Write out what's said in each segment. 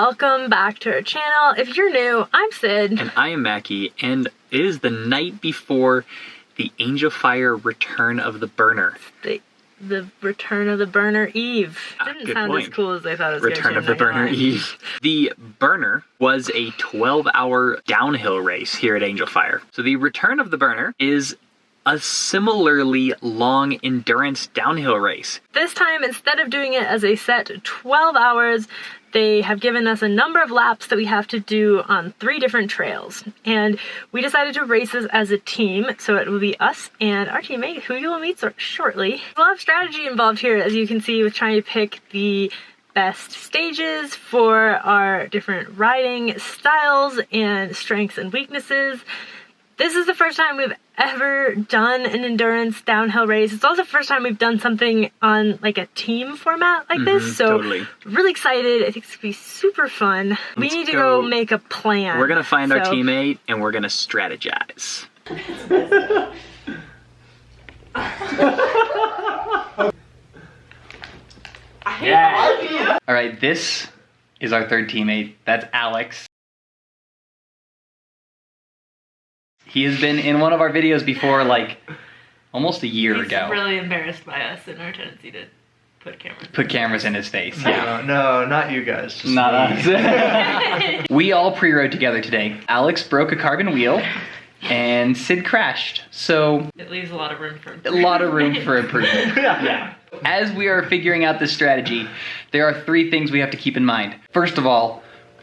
welcome back to our channel. If you're new, I'm Sid. And I am Mackie, and it is the night before the Angel Fire Return of the Burner. The Return of the Burner Eve. Didn't sound as cool as I thought it was Return of the Burner Eve. The Burner was a 12-hour downhill race here at Angel Fire. So the Return of the Burner is a similarly long endurance downhill race. This time, instead of doing it as a set 12 hours, they have given us a number of laps that we have to do on 3 different trails. And we decided to race this as a team, so it will be us and our teammate, who you will meet shortly. There's a lot of strategy involved here, as you can see, with trying to pick the best stages for our different riding styles and strengths and weaknesses. This is the first time we've ever done an endurance downhill race. It's also the first time we've done something on like a team format like this. So totally. Really excited. I think it's gonna be super fun. We need to go make a plan. We're gonna find our teammate and we're gonna strategize. Yeah. All right, this is our third teammate. That's Alex. He has been in one of our videos before, like, almost a year ago. He's really embarrassed by us and our tendency to put cameras in his face. Yeah. No, not you guys. Just not us. We all pre-rode together today. Alex broke a carbon wheel, and Sid crashed. So it leaves a lot of room for improvement. A lot of room for improvement. Yeah. As we are figuring out this strategy, there are 3 things we have to keep in mind. First of all,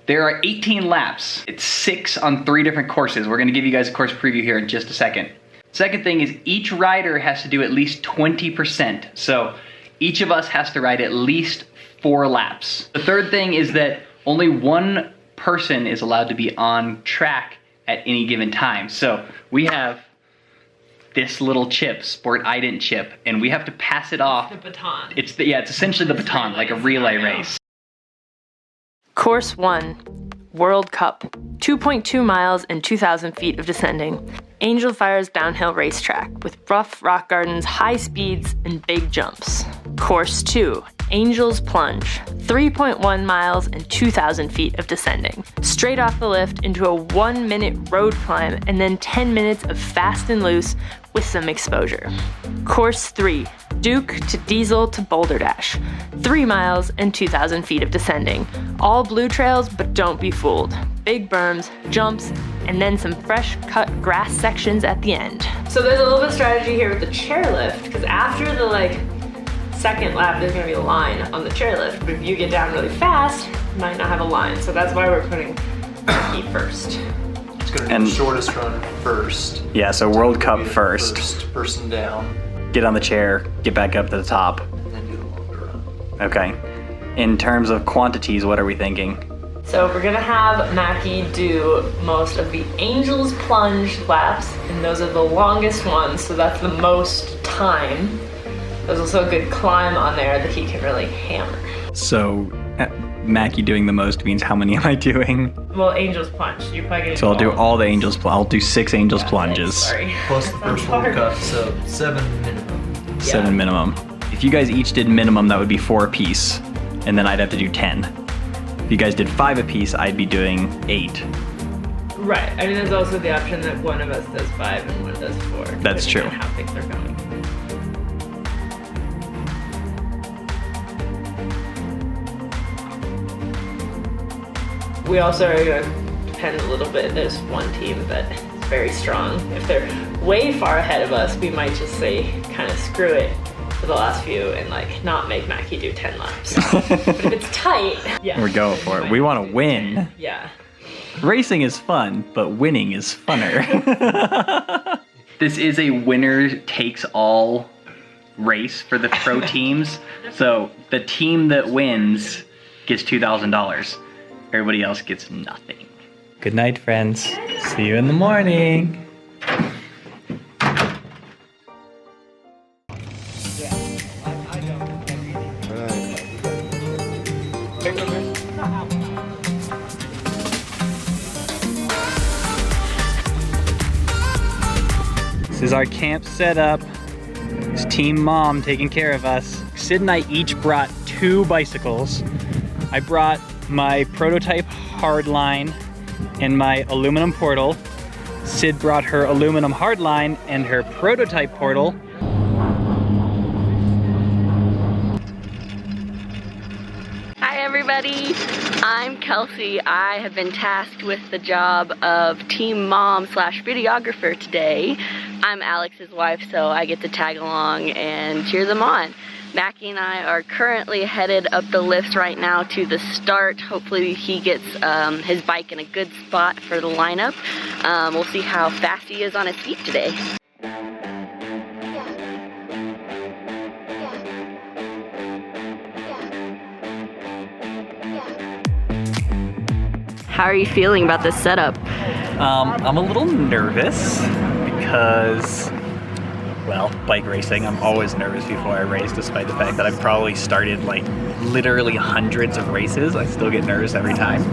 there are 18 laps. It's 6 on 3 different courses. We're gonna give you guys a course preview here in just a second. Second thing is each rider has to do at least 20%. So each of us has to ride at least 4 laps. The third thing is that only 1 person is allowed to be on track at any given time. So we have this little chip, Sport Ident chip, and we have to pass it off. The baton. It's essentially the baton, like a relay race. Course 1, World Cup, 2.2 miles and 2,000 feet of descending. Angel Fire's downhill racetrack with rough rock gardens, high speeds, and big jumps. Course 2, Angel's Plunge, 3.1 miles and 2,000 feet of descending. Straight off the lift into a 1-minute road climb and then 10 minutes of fast and loose with some exposure. Course 3, Duke to Diesel to Boulder Dash, 3 miles and 2,000 feet of descending. All blue trails, but don't be fooled. Big berms, jumps, and then some fresh cut grass sections at the end. So there's a little bit of strategy here with the chairlift, because after the second lap, there's gonna be a line on the chairlift, but if you get down really fast, you might not have a line. So that's why we're putting Mackie first. It's gonna be the shortest run first. Yeah, so World Cup first. First person down. Get on the chair, get back up to the top. And then do the longer run. Okay. In terms of quantities, what are we thinking? So we're gonna have Mackie do most of the Angel's Plunge laps, and those are the longest ones, so that's the most time. There's also a good climb on there that he can really hammer. So, Mackie doing the most means how many am I doing? Well, Angel's Plunge. You're probably gonna So I'll do all the Angel's I'll do 6 Angel's Plunges. Sorry. Plus the first World Cup, so 7 minimum. 7 minimum. If you guys each did minimum, that would be 4 apiece, and then I'd have to do 10. If you guys did 5 apiece, I'd be doing 8. Right. I mean, there's also the option that one of us does 5 and one does 4. That's true. On how things are going. We also are going to depend a little bit. There's one team that is very strong. If they're way far ahead of us, we might just say, kind of screw it for the last few and not make Mackie do 10 laps. But if it's tight, yeah. We're going for it. We want to win. Yeah. Racing is fun, but winning is funner. This is a winner takes all race for the pro teams. So the team that wins gets $2,000. Everybody else gets nothing. Good night, friends. See you in the morning. This is our camp setup. It's Team Mom taking care of us. Sid and I each brought 2 bicycles. I brought my prototype hardline and my aluminum portal. Sid brought her aluminum hardline and her prototype portal. Hi everybody, I'm Kelsey. I have been tasked with the job of team mom slash videographer today. I'm Alex's wife, so I get to tag along and cheer them on. Mackie and I are currently headed up the lifts right now to the start. Hopefully he gets his bike in a good spot for the lineup. We'll see how fast he is on his feet today. How are you feeling about this setup? I'm a little nervous because, well, bike racing, I'm always nervous before I race, despite the fact that I've probably started like literally hundreds of races. I still get nervous every time.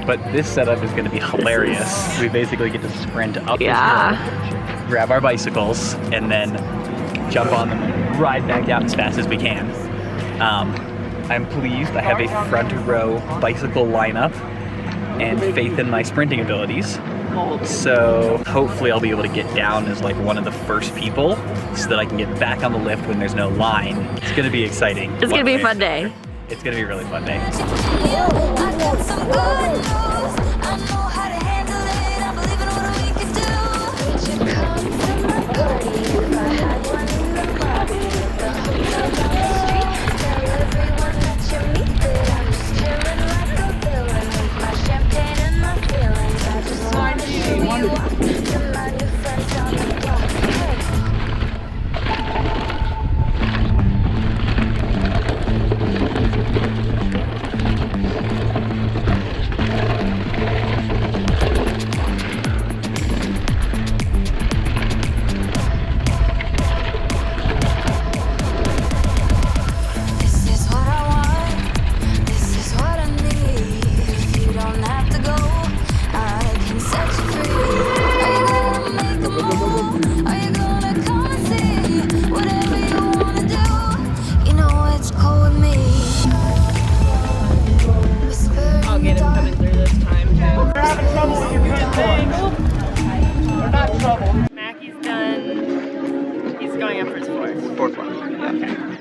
But this setup is going to be hilarious. We basically get to sprint up this hill, grab our bicycles, and then jump on them and ride back down as fast as we can. I'm pleased I have a front row bicycle lineup and faith in my sprinting abilities. So hopefully I'll be able to get down as like one of the first people so that I can get back on the lift when there's no line. It's gonna be exciting. It's gonna be a fun day. It's gonna be a really fun day.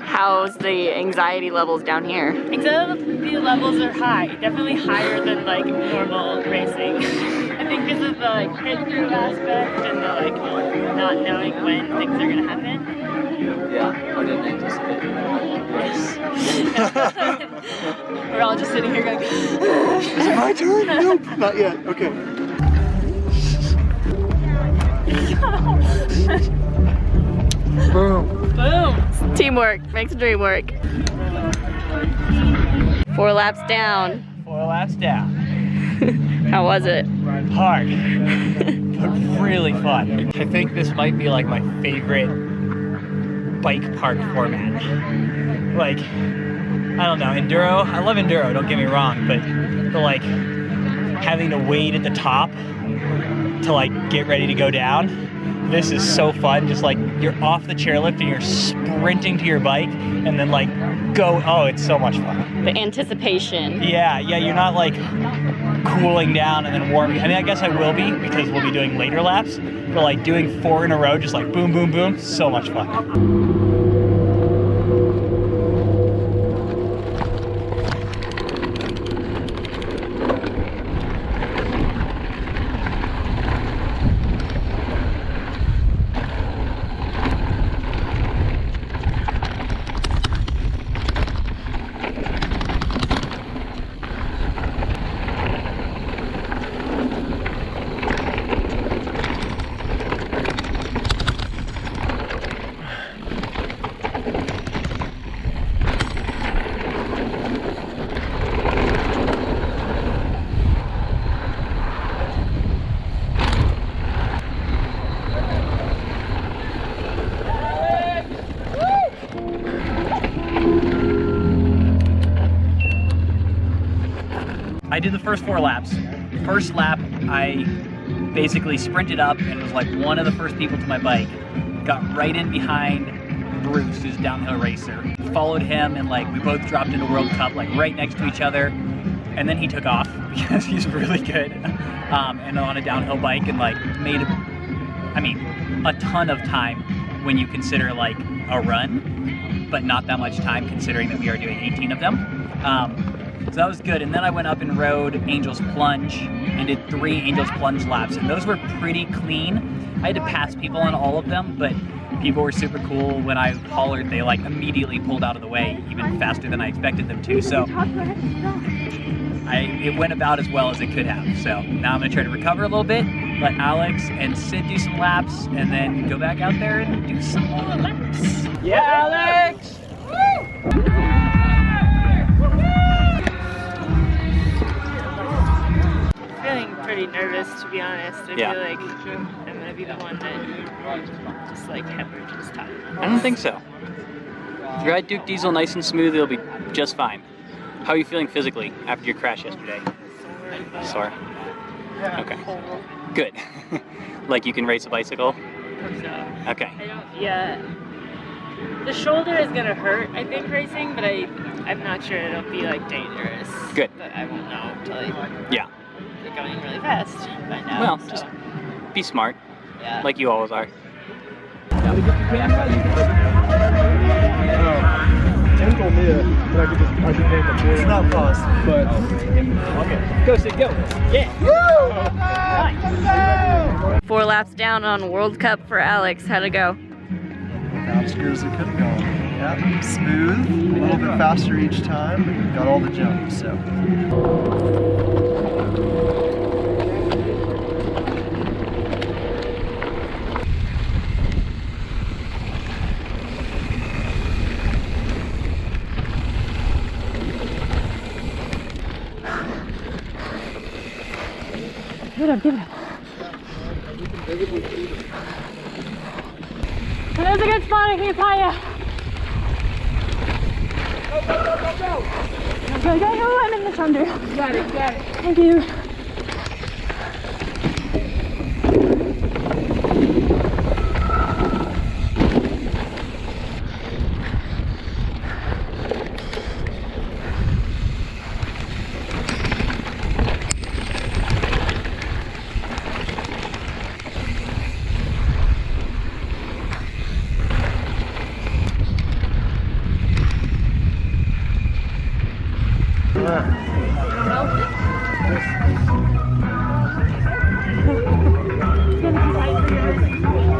How's the anxiety levels down here? Anxiety levels are high, definitely higher than like normal racing. I think because of the like hit through aspect and the like not knowing when things are gonna happen. Yeah, I didn't anticipate that. We're all just sitting here going, Is it my turn? Nope, not yet. Okay. Boom. boom. Teamwork makes the dream work. 4 laps down. 4 laps down. How was it? Hard, but really fun. I think this might be like my favorite bike park format. Like, I don't know, enduro, I love enduro, don't get me wrong, but the like having to wait at the top to like get ready to go down, this is so fun. Just like you're off the chairlift and you're sprinting to your bike and then like go, oh, it's so much fun. The anticipation. Yeah, you're not like cooling down and then warming. I mean, I guess I will be because we'll be doing later laps, but like doing 4 in a row, just like boom, boom, boom, so much fun. I did the first 4 laps. First lap, I basically sprinted up and was like one of the first people to my bike. Got right in behind Bruce, who's a downhill racer. Followed him and like we both dropped into World Cup like right next to each other. And then he took off because he's really good and on a downhill bike and like made, a ton of time when you consider like a run, but not that much time considering that we are doing 18 of them. So that was good. And then I went up and rode Angel's Plunge and did 3 Angel's Plunge laps, and those were pretty clean. I had to pass people on all of them, but people were super cool. When I hollered, they like immediately pulled out of the way, even faster than I expected them to. So it went about as well as it could have. So now I'm gonna try to recover a little bit, let Alex and Sid do some laps, and then go back out there and do some more laps. Yeah, Alex! Feeling pretty nervous, to be honest. I Yeah. feel like I'm gonna be the one that just like hemorrhages time. I don't think so. If you ride Duke Diesel nice and smooth, it'll be just fine. How are you feeling physically after your crash yesterday? Sore? Okay. Good. Like you can race a bicycle? So, Okay. the shoulder is gonna hurt, I think, racing, but I'm not sure it'll be like dangerous. Good. But I won't know until I Yeah. get going really fast right now. Well, so, just be smart, yeah. like you always are. Tim told me that I could make a It's not possible. but Okay. Go, Sid, go. Yeah. Nice. 4 laps down on World Cup for Alex. How'd it go? As good as it could go. Yeah, smooth, a little bit faster each time, but got all the jumps, so. Give it up, give it up. There's a good spot, I can fly ya. Go, I'm in the thunder. Got it. Thank you.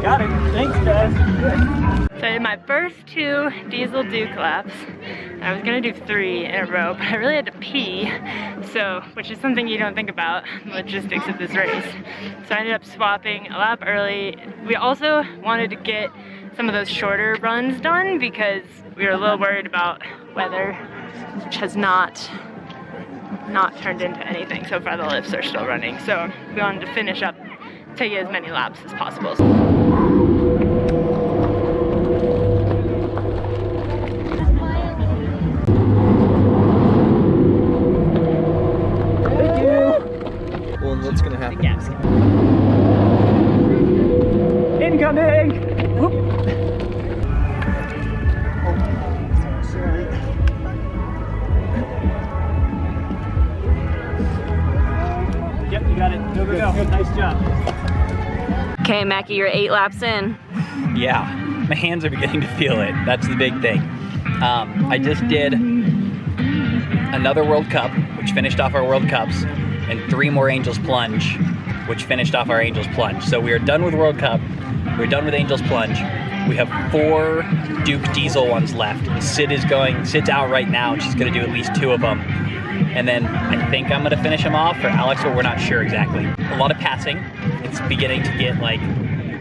Got it. Thanks, guys. So I did my first 2 Diesel Duke laps. I was gonna do 3 in a row, but I really had to pee, which is something you don't think about, the logistics of this race. So I ended up swapping a lap early. We also wanted to get some of those shorter runs done because we were a little worried about weather, which has not turned into anything. So far the lifts are still running. So we wanted to finish up, take as many laps as possible. Well, what's gonna happen? Incoming! Whoop. Yep, you got it. Go, go, go. Nice job. Okay, Mackie, you're 8 laps in. Yeah, my hands are beginning to feel it. That's the big thing. I just did another World Cup, which finished off our World Cups, and 3 more Angel's Plunge, which finished off our Angel's Plunge. So we are done with World Cup. We're done with Angel's Plunge. We have 4 Duke Diesel ones left. Sid's out right now, and she's gonna do at least 2 of them. And then I think I'm gonna finish them off for Alex, but we're not sure exactly. A lot of passing. It's beginning to get like,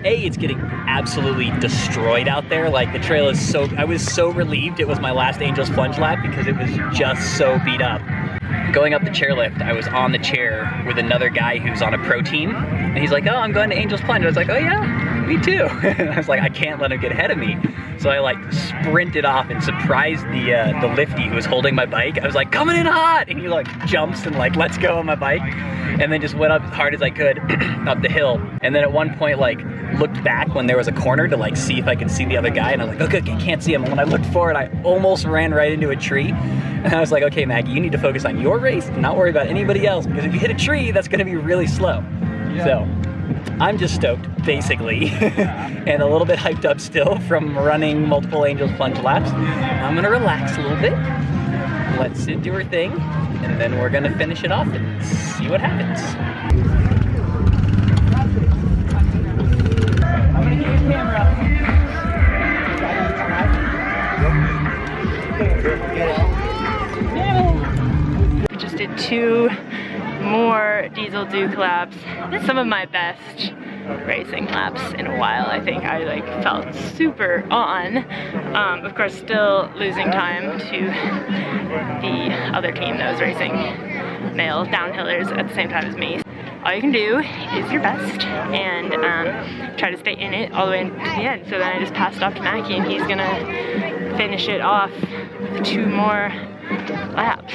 it's getting absolutely destroyed out there. Like the trail is I was so relieved it was my last Angel's Plunge lap because it was just so beat up. Going up the chairlift, I was on the chair with another guy who's on a pro team, and he's like, oh, I'm going to Angel's Plunge. I was like, oh yeah? me too. And I was like, I can't let him get ahead of me. So I like sprinted off and surprised the lifty who was holding my bike. I was like, coming in hot! And he like jumps and like lets go on my bike. And then just went up as hard as I could up the hill. And then at one point like looked back when there was a corner to like see if I could see the other guy. And I was like, okay, can't see him. And when I looked forward, I almost ran right into a tree. And I was like, okay, Maggie, you need to focus on your race and not worry about anybody else, because if you hit a tree, that's gonna be really slow. Yeah. So I'm just stoked, basically, and a little bit hyped up still from running multiple Angels plunge laps. I'm gonna relax a little bit, let Sid do her thing, and then we're gonna finish it off and see what happens. I'm gonna get your camera. We just did 2 more Diesel Duke laps. Some of my best racing laps in a while. I think I like felt super on. Of course, still losing time to the other team that was racing male downhillers at the same time as me. All you can do is your best and try to stay in it all the way to the end. So then I just passed off to Mackie, and he's gonna finish it off with 2 more laps.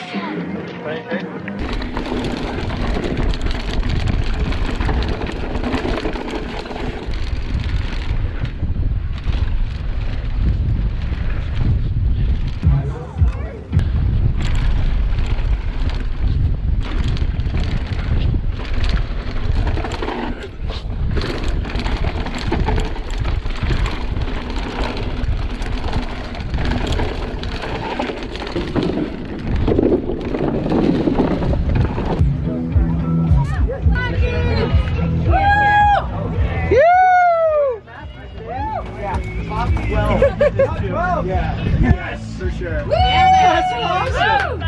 Yes, for sure. That's awesome!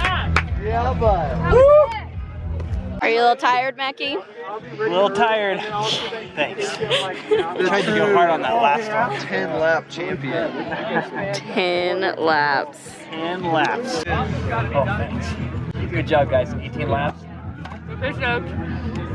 Yeah, bud. Are you a little tired, Mackie? A little tired. Thanks. Tried to go hard on that last one. 10 lap champion. 10 laps. 10 laps. Oh, thanks. Good job, guys. 18 laps. Good job.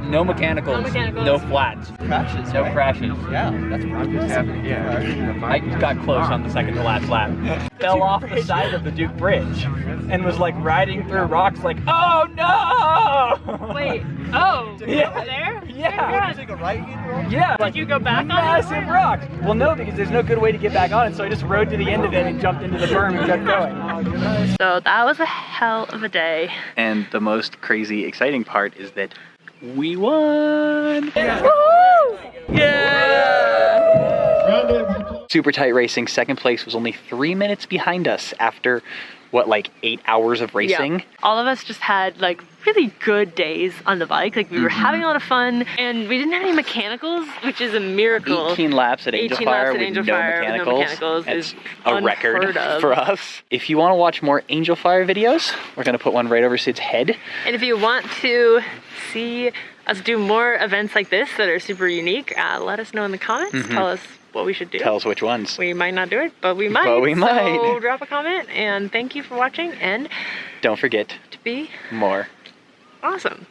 No mechanicals, No mechanicals. no flats, Crashes, no right? crashes. Yeah, that's probably Yeah. I got close on the second to last lap. Fell off the side of the Duke Bridge and was like riding through rocks like, oh no! Wait, oh, Yeah. over there? Yeah. Take a right-hand roll. Yeah. Did you go back on it? Massive rocks. Well, no, because there's no good way to get back on it, so I just rode to the end of it and jumped into the berm and kept going. So that was a hell of a day. And the most crazy, exciting part is that we won! Yeah! Super tight racing. Second place was only 3 minutes behind us after, what, like 8 hours of racing? Yeah. All of us just had like really good days on the bike. Like we were having a lot of fun, and we didn't have any mechanicals, which is a miracle. 18 laps at Angel 18 Fire laps at with Angel no Fire with no mechanicals. mechanicals That's is a record unheard of. for us. If you want to watch more Angel Fire videos, we're going to put one right over Sid's head. And if you want to see us do more events like this that are super unique, let us know in the comments. Tell us what we should do. Tell us which ones. We might not do it, but we might. But we might. So drop a comment, and thank you for watching, and Don't forget to be more awesome.